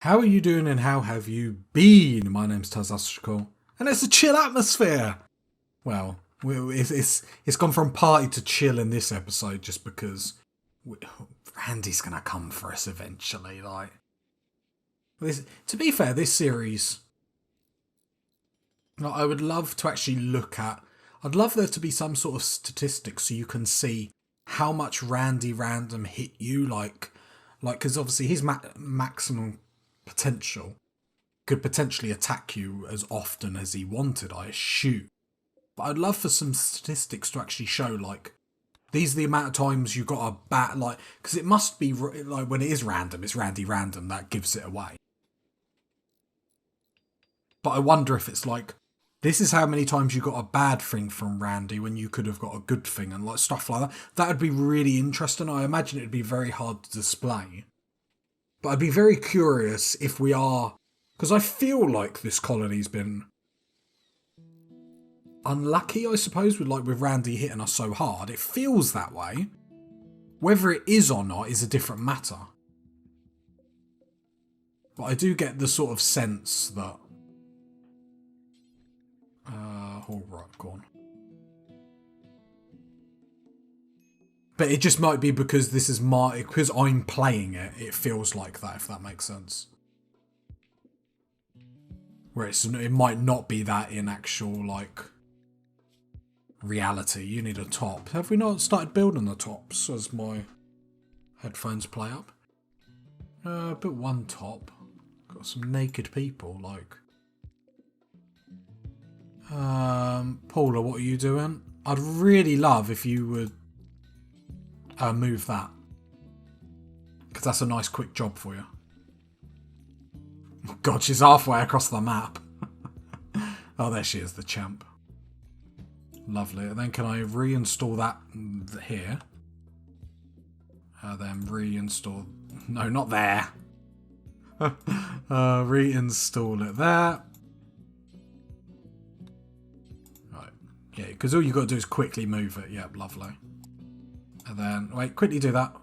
How are you doing and how have you been? My name's Taz Astrikal, and it's a chill atmosphere. Well, it's gone from party to chill in this episode just because Randy's going to come for us eventually. To be fair, this series, I would love to actually look at. I'd love there to be some sort of statistics so you can see how much Randy Random hit you, because obviously his maximum potential could potentially attack you as often as he wanted, I assume. But I'd love for some statistics to actually show, these are the amount of times you got a bat, because it must be, when it is random, it's Randy Random, that gives it away. But I wonder if it's this is how many times you got a bad thing from Randy when you could have got a good thing and stuff like that. That would be really interesting. I imagine it would be very hard to display. But I'd be very curious if we are... Because I feel like this colony's been unlucky, I suppose, with Randy hitting us so hard. It feels that way. Whether it is or not is a different matter. But I do get the sort of sense that... Alright, go on. But it just might be because this is because I'm playing it, it feels like that, if that makes sense. Where it might not be that in actual, reality. You need a top. Have we not started building the tops as my headphones play up? Built one top. Got some naked people, Paula, what are you doing? I'd really love if you would move that. Because that's a nice quick job for you. God, she's halfway across the map. Oh, there she is, the champ. Lovely. And then can I reinstall that here? Then reinstall... No, not there. Reinstall it there. Right. Yeah, because all you've got to do is quickly move it. Yep, lovely. And then, wait, quickly do that.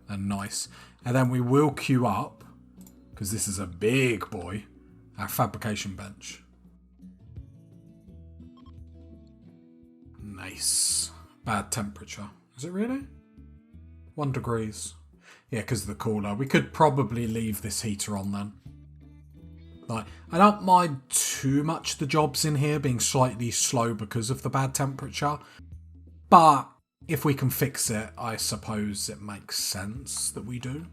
And nice. And then we will queue up, because this is a big boy, our fabrication bench. Nice. Bad temperature. Is it really? 1 degrees. Yeah, because of the cooler. We could probably leave this heater on then. I don't mind too much the jobs in here being slightly slow because of the bad temperature. But if we can fix it, I suppose it makes sense that we do.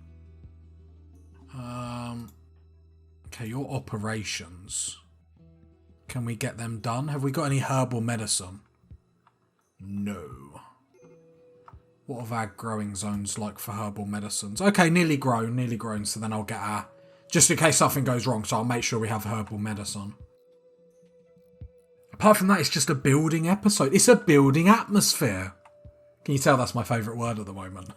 Okay, your operations. Can we get them done? Have we got any herbal medicine? No. What have our growing zones like for herbal medicines? Okay, nearly grown. So then I'll get our... Just in case something goes wrong, so I'll make sure we have herbal medicine. Apart from that, it's just a building episode. It's a building atmosphere. Can you tell that's my favourite word at the moment?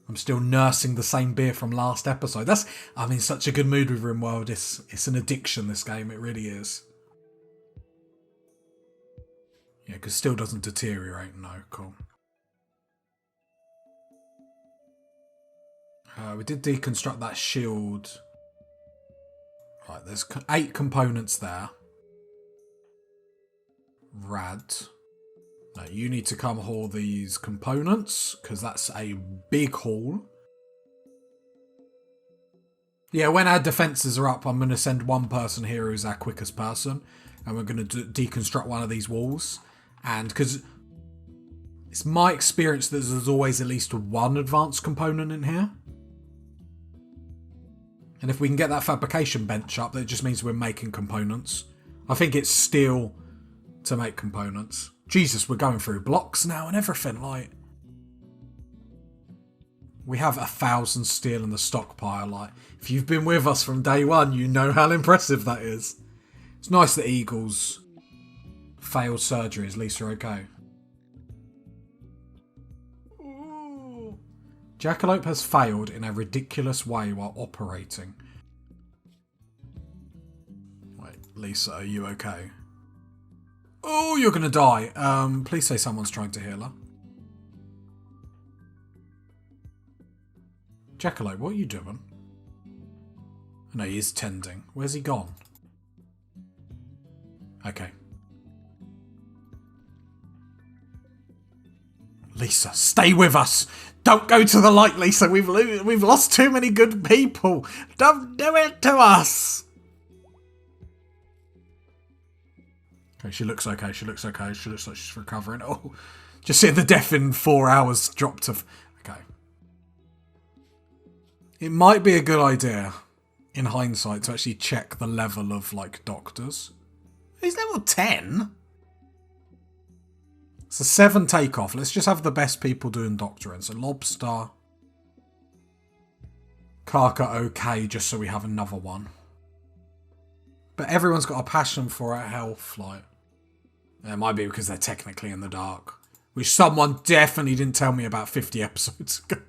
I'm still nursing the same beer from last episode. I'm in such a good mood with Rimworld. It's an addiction, this game. It really is. Yeah, because still doesn't deteriorate. No, cool. We did deconstruct that shield. Right, there's 8 components there. Rad. No, you need to come haul these components, because that's a big haul. Yeah, when our defences are up, I'm going to send one person here who's our quickest person, and we're going to deconstruct one of these walls. And because it's my experience that there's always at least one advanced component in here. And if we can get that fabrication bench up, that just means we're making components. I think it's steel to make components. Jesus, we're going through blocks now and everything, we have 1,000 steel in the stockpile, if you've been with us from day one, you know how impressive that is. It's nice that Eagles failed surgery, at least you're okay. Ooh. Jackalope has failed in a ridiculous way while operating. Wait, Lisa, are you okay? Oh, you're gonna die. Please say someone's trying to heal her. Jackalope, what are you doing? No, he is tending. Where's he gone? Okay. Lisa, stay with us. Don't go to the light, Lisa. We've lost too many good people. Don't do it to us. Okay, she looks okay. She looks okay. She looks like she's recovering. Oh, just seeing the death in 4 hours dropped to... Okay. It might be a good idea, in hindsight, to actually check the level of, like, doctors. He's level 10. It's a 7 takeoff. Let's just have the best people doing doctoring. So Lobster. Karka okay, just so we have another one. But everyone's got a passion for it, health, like. It might be because they're technically in the dark. Which someone definitely didn't tell me about 50 episodes ago.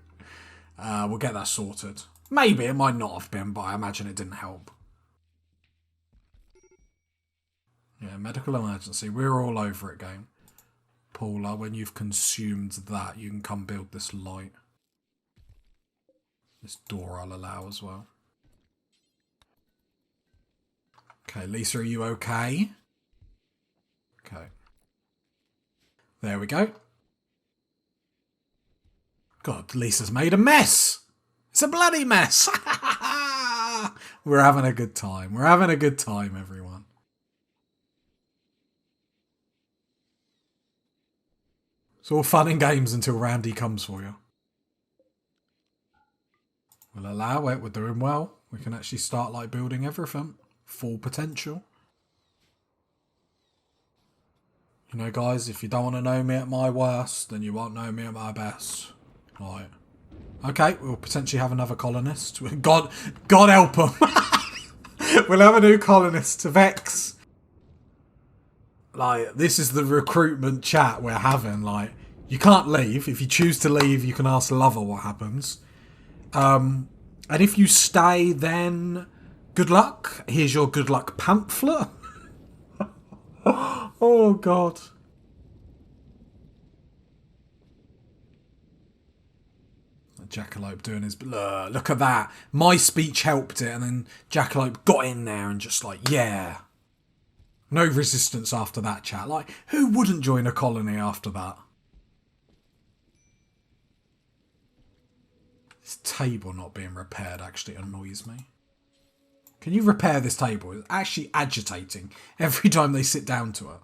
We'll get that sorted. Maybe, it might not have been, but I imagine it didn't help. Yeah, medical emergency. We're all over it, game. Paula, when you've consumed that, you can come build this light. This door I'll allow as well. Okay, Lisa, are you okay? Okay. There we go. God, Lisa's made a mess. It's a bloody mess. We're having a good time. We're having a good time, everyone. It's all fun and games until Randy comes for you. We'll allow it. We're doing well. We can actually start like building everything. Full potential. You know, guys, if you don't want to know me at my worst, then you won't know me at my best. Right. Okay, we'll potentially have another colonist. God help him. We'll have a new colonist to Vex. Like, this is the recruitment chat we're having. Like, you can't leave. If you choose to leave, you can ask Lover what happens. And if you stay, then good luck. Here's your good luck pamphlet. Oh, God. Jackalope doing his... Look at that. My speech helped it, and then Jackalope got in there and just like, yeah. No resistance after that chat. Like, who wouldn't join a colony after that? This table not being repaired actually annoys me. Can you repair this table? It's actually agitating every time they sit down to it.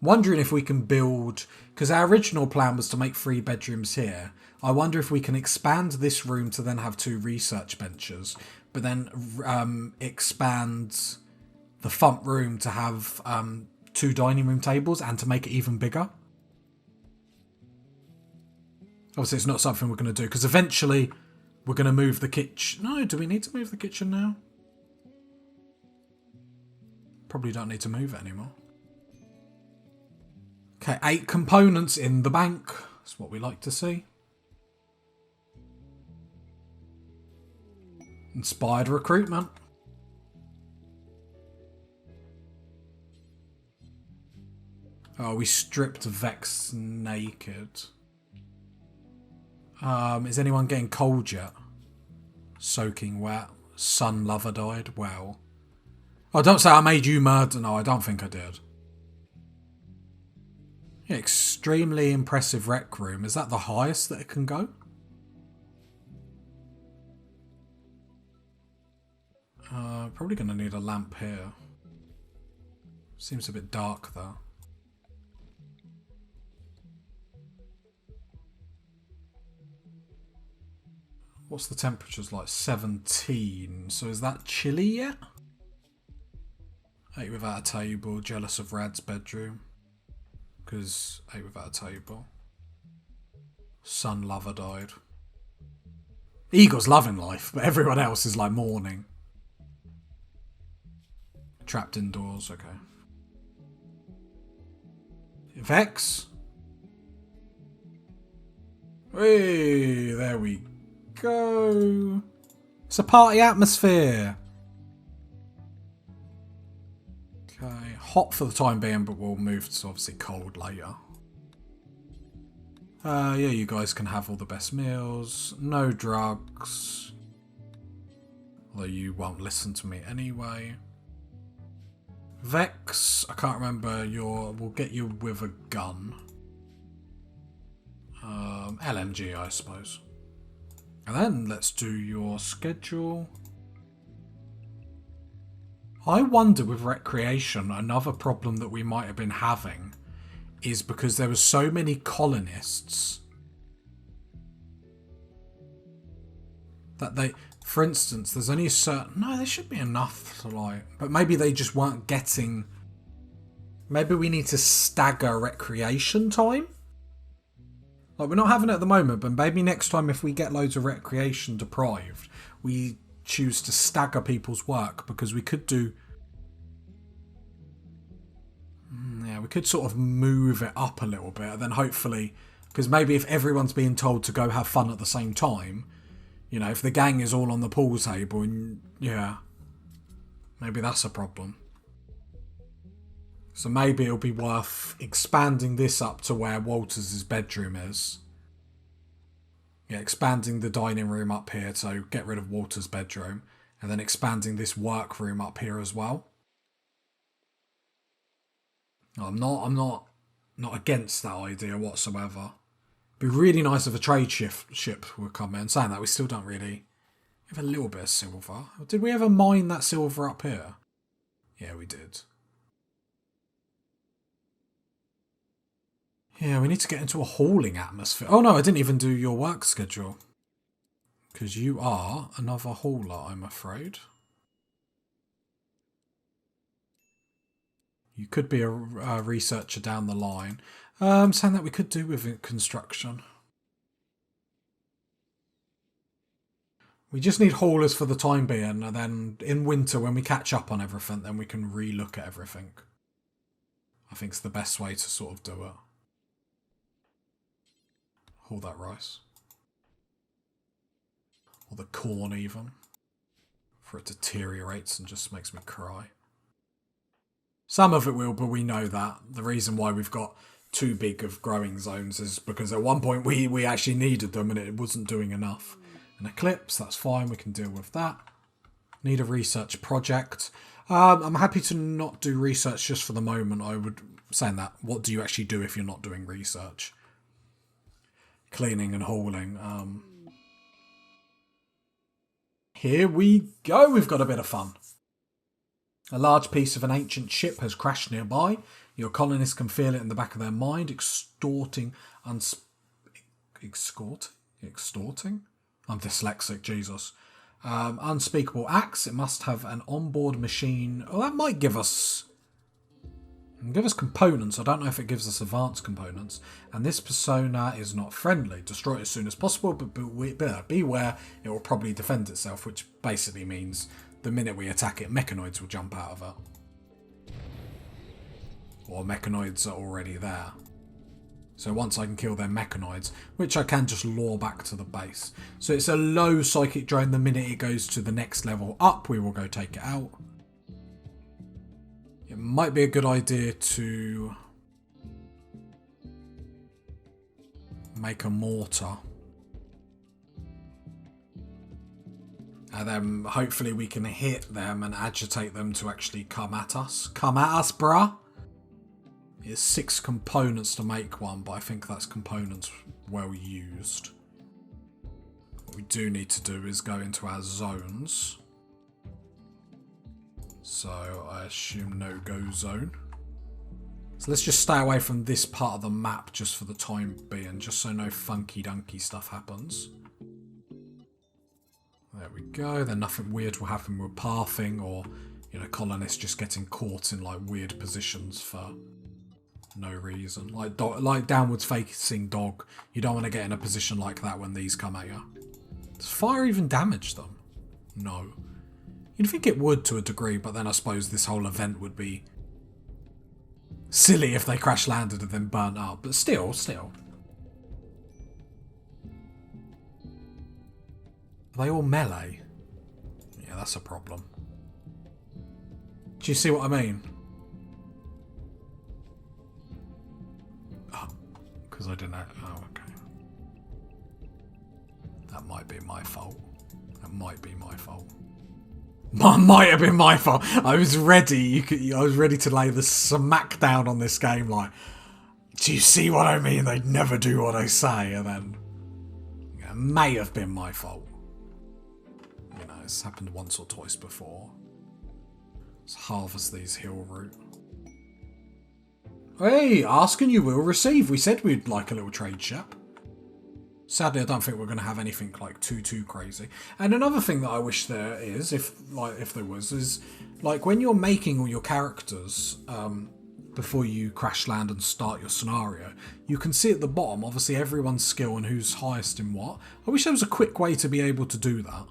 Wondering if we can build... Because our original plan was to make 3 bedrooms here. I wonder if we can expand this room to then have 2 research benches. But then expand the front room to have 2 dining room tables and to make it even bigger. Obviously, it's not something we're going to do. Because eventually, we're going to move the kitchen. No, do we need to move the kitchen now? Probably don't need to move it anymore. Okay, 8 components in the bank. That's what we like to see. Inspired recruitment. Oh, we stripped Vex naked. Is anyone getting cold yet? Soaking wet. Sun lover died. Well. Oh, don't say I made you murder. No, I don't think I did. Yeah, extremely impressive rec room. Is that the highest that it can go? Probably going to need a lamp here. Seems a bit dark though. What's the temperatures like? 17. So is that chilly yet? 8 without a table. Jealous of Rad's bedroom. Because 8 without a table. Sun lover died. Eagle's loving life, but everyone else is like mourning. Trapped indoors, okay. Vex. Hey, there we go. It's a party atmosphere. Okay, hot for the time being, but we'll move to obviously cold later. Yeah, you guys can have all the best meals. No drugs. Although you won't listen to me anyway. Vex, I can't remember your... We'll get you with a gun. LMG, I suppose. And then let's do your schedule. I wonder with recreation, another problem that we might have been having is because there were so many colonists that they... For instance, there's only a certain... No, there should be enough to like... But maybe they just weren't getting... Maybe we need to stagger recreation time? Like, we're not having it at the moment, but maybe next time if we get loads of recreation deprived, we choose to stagger people's work, because we could do... Yeah, we could sort of move it up a little bit, and then hopefully... Because maybe if everyone's being told to go have fun at the same time... You know, if the gang is all on the pool table, and yeah, maybe that's a problem. So maybe it'll be worth expanding this up to where Walters' bedroom is. Yeah, expanding the dining room up here, so get rid of Walter's bedroom, and then expanding this work room up here as well. I'm not against that idea whatsoever. It'd be really nice if a trade ship would come in. Saying that, we still don't really... We have a little bit of silver. Did we ever mine that silver up here? Yeah, we did. Yeah, we need to get into a hauling atmosphere. Oh no, I didn't even do your work schedule. Because you are another hauler, I'm afraid. You could be a researcher down the line. Saying that we could do with construction. We just need haulers for the time being, and then in winter when we catch up on everything, then we can re-look at everything. I think it's the best way to sort of do it. Haul that rice. Or the corn even. Before it deteriorates and just makes me cry. Some of it will, but we know that. The reason why we've got too big of growing zones is because at one point we actually needed them and it wasn't doing enough. An eclipse, that's fine, we can deal with that. Need a research project. I'm happy to not do research just for the moment. I would saying that. What do you actually do if you're not doing research? Cleaning and hauling. Here we go. We've got a bit of fun. A large piece of an ancient ship has crashed nearby. Your colonists can feel it in the back of their mind, extorting... Extorting? I'm dyslexic, Jesus. Unspeakable acts. It must have an onboard machine. Oh, that might give us... Give us components. I don't know if it gives us advanced components. And this persona is not friendly. Destroy it as soon as possible, but beware, it will probably defend itself, which basically means the minute we attack it, mechanoids will jump out of it. Or mechanoids are already there. So once I can kill their mechanoids, which I can just lure back to the base. So it's a low psychic drone. The minute it goes to the next level up, we will go take it out. It might be a good idea to make a mortar. And then hopefully we can hit them and agitate them to actually come at us. Come at us, bruh! It's 6 components to make one, but I think that's components well used. What we do need to do is go into our zones. So I assume no-go zone. So let's just stay away from this part of the map just for the time being, just so no funky-dunky stuff happens. There we go. Then nothing weird will happen with pathing or, you know, colonists just getting caught in like weird positions for no reason. Like downwards facing dog. You don't want to get in a position like that when these come at you. Does fire even damage them? No. You'd think it would to a degree, but then I suppose this whole event would be silly if they crash landed and then burnt up. But still. Are they all melee? Yeah, that's a problem. Do you see what I mean? Oh, because I didn't... Oh, okay. That might be my fault. That might be my fault. Might have been my fault. I was ready. I was ready to lay the smack down on this game. Like, do you see what I mean? They never do what I say, and then it may have been my fault. You know, it's happened once or twice before. Let's harvest these hill root. Hey, ask and you will receive. We said we'd like a little trade shop. Sadly, I don't think we're going to have anything like too crazy. And another thing that I wish there is, if there was, is like when you're making all your characters before you crash land and start your scenario, you can see at the bottom, obviously, everyone's skill and who's highest in what. I wish there was a quick way to be able to do that.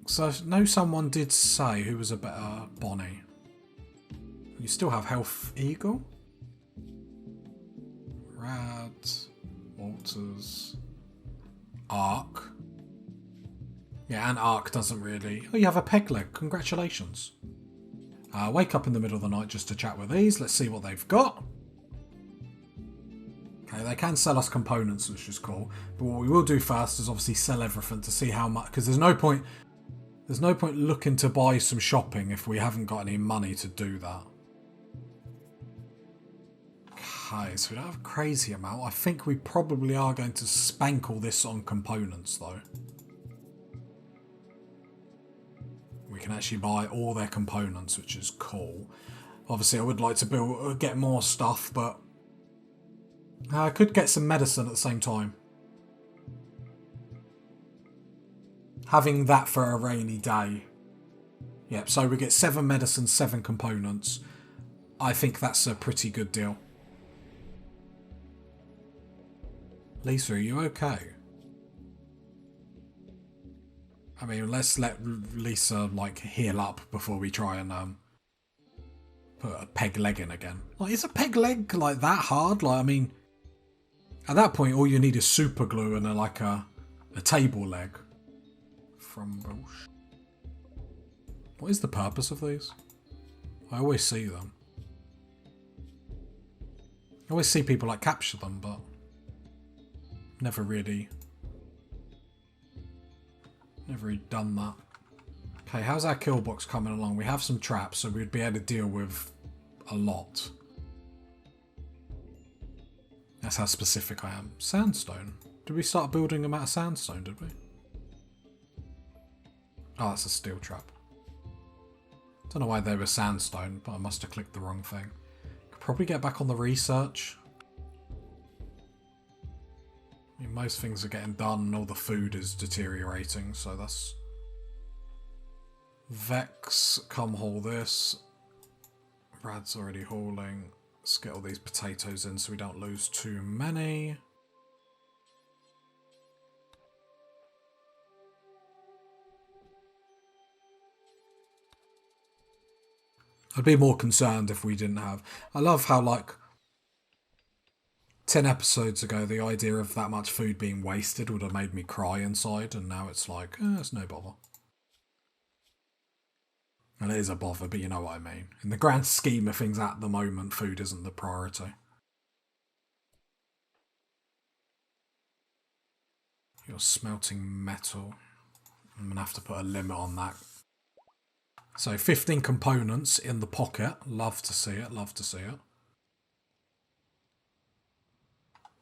So I know someone did say who was a better Bonnie. You still have Health Eagle. Rad, Walters, Ark. Yeah, and Ark doesn't really... Oh, you have a peg leg. Congratulations. Wake up in the middle of the night just to chat with these. Let's see what they've got. Okay, they can sell us components, which is cool. But what we will do first is obviously sell everything to see how much... Because there's no point looking to buy some shopping if we haven't got any money to do that. Okay, so we don't have a crazy amount. I think we probably are going to spank all this on components, though. We can actually buy all their components, which is cool. Obviously, I would like to get more stuff, but I could get some medicine at the same time. Having that for a rainy day. Yep, so we get 7 medicine, 7 components. I think that's a pretty good deal. Lisa, are you okay? I mean, let's let Lisa, like, heal up before we try and, put a peg leg in again. Like, is a peg leg, like, that hard? Like, I mean, at that point, all you need is super glue and, a table leg. From Bush. What is the purpose of these? I always see them. I always see people, like, capture them, but... Never really done that. Okay, how's our kill box coming along? We have some traps, so we'd be able to deal with a lot. That's how specific I am. Sandstone. Did we start building them out of sandstone, did we? Oh, that's a steel trap. Don't know why they were sandstone, but I must have clicked the wrong thing. Could probably get back on the research. I mean, most things are getting done and all the food is deteriorating, so that's... Vex, come haul this. Rad's already hauling. Let's get all these potatoes in so we don't lose too many. I'd be more concerned if we didn't have... I love how, like, 10 episodes ago, the idea of that much food being wasted would have made me cry inside, and now it's like, it's no bother. And it is a bother, but you know what I mean. In the grand scheme of things at the moment, food isn't the priority. You're smelting metal. I'm going to have to put a limit on that. So 15 components in the pocket. Love to see it, love to see it.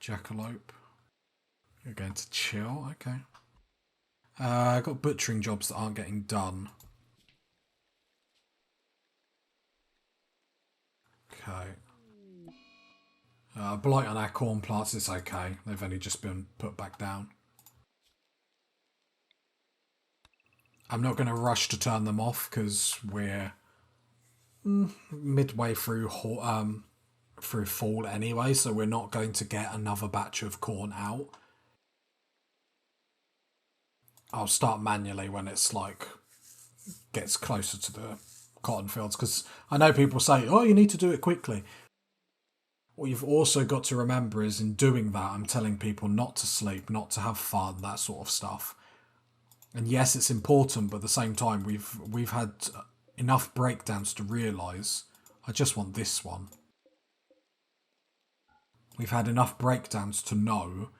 Jackalope. You're going to chill, okay. I've got butchering jobs that aren't getting done. Okay. Blight on our corn plants, it's okay. They've only just been put back down. I'm not going to rush to turn them off because we're midway through fall anyway, so we're not going to get another batch of corn out. I'll start manually when it's like gets closer to the cotton fields, because I know people say, oh, you need to do it quickly. What you've also got to remember is in doing that, I'm telling people not to sleep, not to have fun, that sort of stuff. And yes, it's important, but at the same time, we've had enough breakdowns to realise I just want this one. We've had enough breakdowns to know.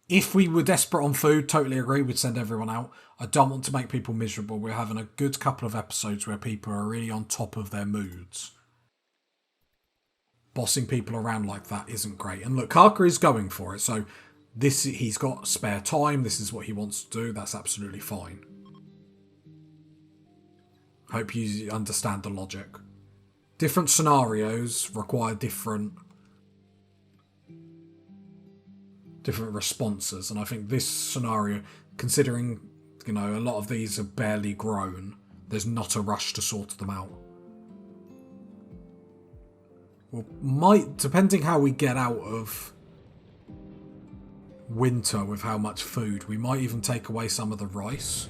If we were desperate on food, totally agree, we'd send everyone out. I don't want to make people miserable. We're having a good couple of episodes where people are really on top of their moods. Bossing people around like that isn't great. And look, Harker is going for it, so he's got spare time. This is what he wants to do. That's absolutely fine. Hope you understand the logic. Different scenarios require different responses, and I think this scenario, considering a lot of these are barely grown, there's not a rush to sort them out. Well, depending how we get out of winter with how much food, we might even take away some of the rice.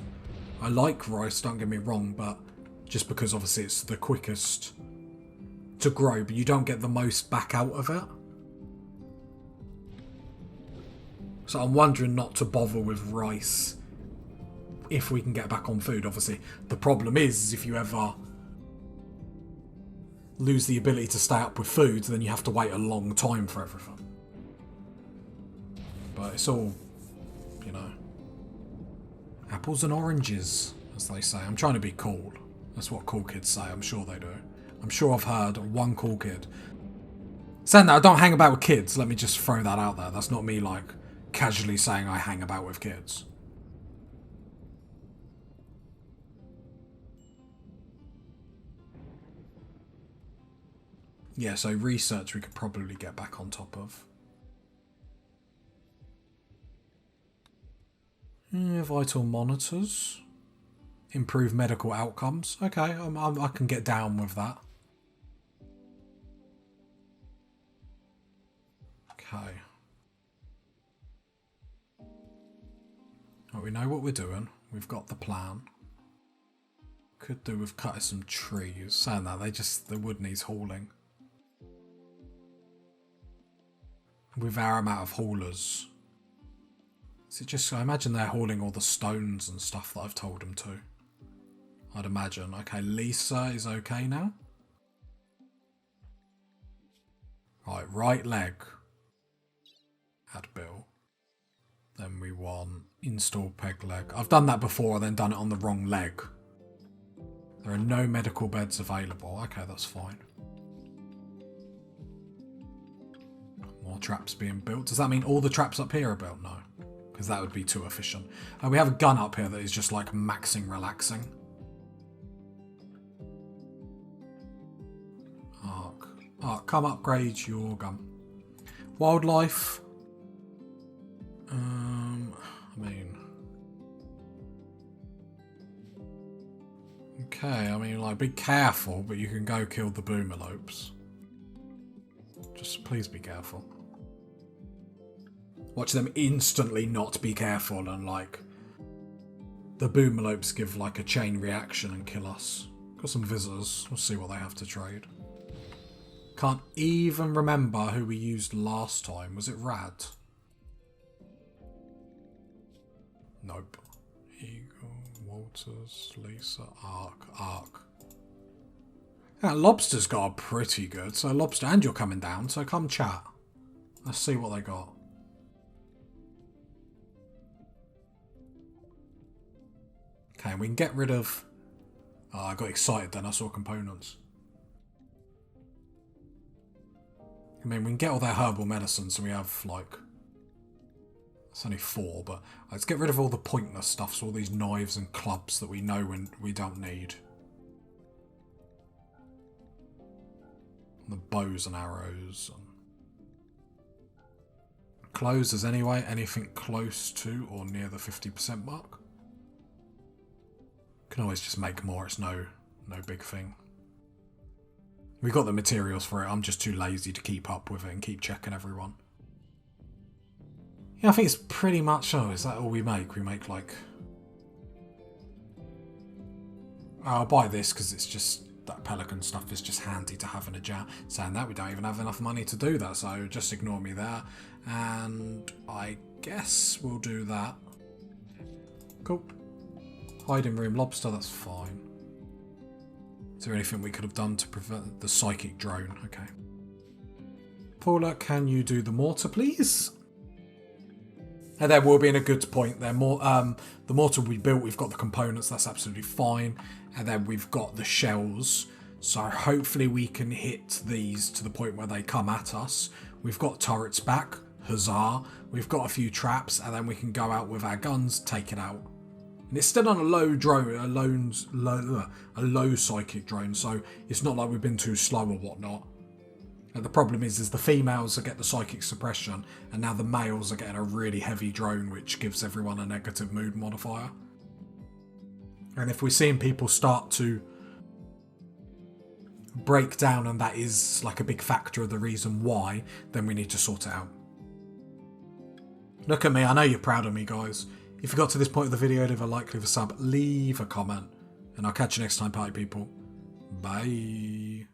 I like rice, don't get me wrong, but just because obviously it's the quickest to grow, but you don't get the most back out of it. So I'm wondering not to bother with rice if we can get back on food. Obviously, the problem is if you ever lose the ability to stay up with food, then you have to wait a long time for everything. But it's all, apples and oranges, as they say. I'm trying to be cool. That's what cool kids say. I'm sure they do. I'm sure I've heard one cool kid. Saying that, I don't hang about with kids. Let me just throw that out there. That's not me, casually saying I hang about with kids. Yeah, so research we could probably get back on top of. Vital monitors. Improve medical outcomes. Okay, I can get down with that. Okay. Well, we know what we're doing. We've got the plan. Could do with cutting some trees. Saying that, the wood needs hauling. With our amount of haulers. Is it just, I imagine they're hauling all the stones and stuff that I've told them to. I'd imagine. Okay, Lisa is okay now. Right leg. Add Bill. Then we want install peg leg. I've done that before, then done it on the wrong leg. There are no medical beds available. Okay, that's fine. More traps being built. Does that mean all the traps up here are built? No, because that would be too efficient. We have a gun up here that is just maxing relaxing. Arc, come upgrade your gun. Wildlife. Okay, be careful, but you can go kill the boomalopes. Just please be careful. Watch them instantly not be careful and the boomalopes give a chain reaction and kill us. Got some visitors. We'll see what they have to trade. Can't even remember who we used last time. Was it Rad? Nope. Eagle, Walters, Lisa, Arc. Yeah, Lobster's got a pretty good. So Lobster, and you're coming down, so come chat. Let's see what they got. Okay, we can get rid of... Oh, I got excited then, I saw components. We can get all their herbal medicine, so we have it's only 4, but let's get rid of all the pointless stuff, so all these knives and clubs that we know when we don't need. The bows and arrows. Closes anyway, anything close to or near the 50% mark. Can always just make more, it's no big thing. We've got the materials for it, I'm just too lazy to keep up with it and keep checking everyone. Yeah, I think it's pretty much, is that all we make? We make I'll buy this because it's just, that pelican stuff is just handy to have in a jar. Saying that, we don't even have enough money to do that, so just ignore me there. And I guess we'll do that. Cool. Hiding room lobster, that's fine. Is there anything we could have done to prevent the psychic drone? Okay. Paula, can you do the mortar, please? And then we'll be in a good point there. The mortar we built, we've got the components, that's absolutely fine. And then we've got the shells. So hopefully we can hit these to the point where they come at us. We've got turrets back, huzzah. We've got a few traps, and then we can go out with our guns, take it out. And it's still on a low drone, a low psychic drone, so it's not like we've been too slow or whatnot. And the problem is the females are getting the psychic suppression, and now the males are getting a really heavy drone, which gives everyone a negative mood modifier. And if we're seeing people start to break down, and that is like a big factor of the reason why, then we need to sort it out. Look at me, I know you're proud of me, guys. If you got to this point of the video, leave a like, leave a sub, leave a comment, and I'll catch you next time, party people. Bye.